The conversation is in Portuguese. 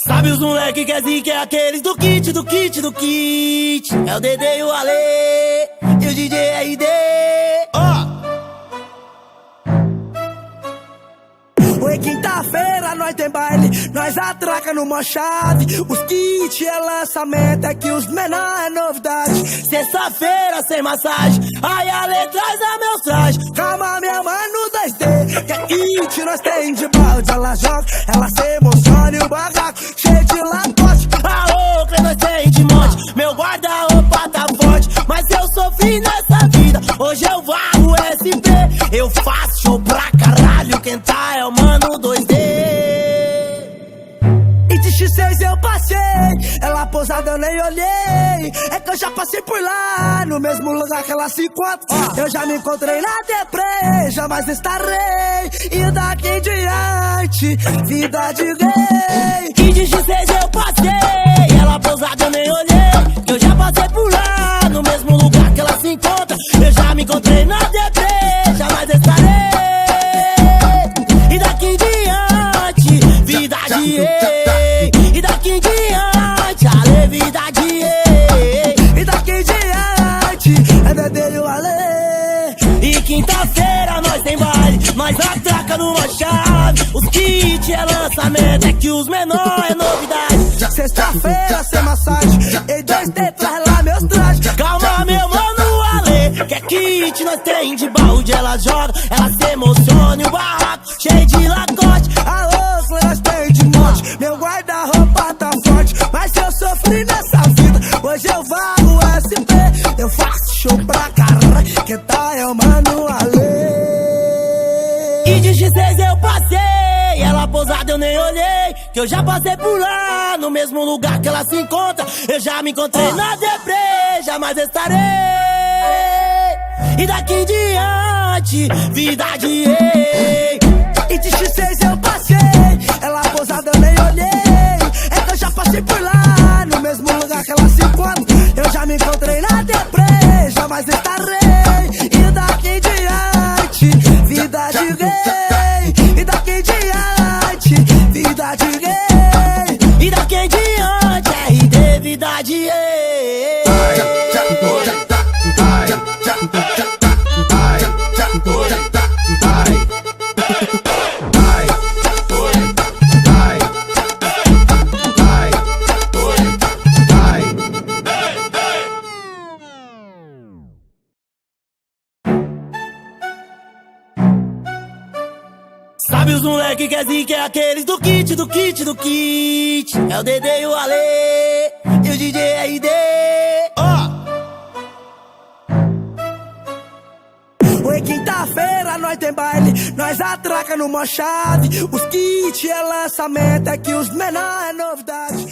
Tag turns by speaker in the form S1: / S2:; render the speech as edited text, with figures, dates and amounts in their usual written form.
S1: Sabe os moleque que é zica, é aqueles do kit, do kit, do kit. É o Dedê e o Ale, e o DJ RD.
S2: Oi, quinta-feira nós tem baile, nós atraca no Mochave. Os kits é lançamento, é que os menor é novidade.
S1: Sexta-feira sem massagem, aí a letra traz meus trajes.
S2: Calma, minha mano, 2D, que é kit nós tem de balde. Ela joga, ela se emociona e o barraco cheio de lacote.
S1: Aô, que nós tem de monte, meu guarda-roupa tá forte. Mas eu sofri nessa vida, hoje eu varro SP. Eu faço show pra caralho, quem tá é o mano 2D.
S2: E de X6 eu passei, ela posada eu nem olhei. É que eu já passei por lá, no mesmo lugar que ela se encontra. Eu já me encontrei na deprê, jamais estarei. E daqui em diante, vida de gay.
S1: E de X6 eu passei, ela posada eu nem olhei. Eu já passei por lá, no mesmo lugar que ela se encontra. Eu já me encontrei na deprê, jamais estarei. E daqui em diante, vida de rei. E daqui em diante, a levidade rei.
S2: E daqui em diante, é Dedê e o Ale.
S1: E quinta-feira nós tem baile, nós atraca numa chave. Os kits é lançamento, é que os menor é novidade.
S2: Sexta-feira sem massagem, e 2D traz lá meus trajes.
S1: Calma, meu mano Ale, que é kit nós tem de balde. Ela joga, ela se emociona e o barraco cheio de lacote.
S2: Alô, que nós tem de monte, meu guarda-roupa tá forte. Mas eu sofri nessa vida, hoje eu varro SP. Eu faço show pra caralho, que tá é o mano Ale.
S1: E de X6 eu passei, ela posada eu nem olhei. Que eu já passei por lá, no mesmo lugar que ela se encontra. Eu já me encontrei na deprê, jamais estarei. E daqui em diante, vida de rei.
S2: E de X6 eu passei, ela posada eu nem olhei. É que eu já passei por lá, no mesmo lugar que ela se encontra. Eu já me encontrei na deprê, jamais estarei. E daqui em diante, vida de gay. E daqui em diante, vida de gay.
S1: E daqui em diante, RD, vida de rei. Sabe os moleque que é zica, é aqueles do kit, do kit, do kit. É o Dedê e o Ale, e o DJ RD.
S2: Oi, quinta-feira nós tem baile, nós atraca no Mochave. Os kits é lançamento, é que os menor é novidade.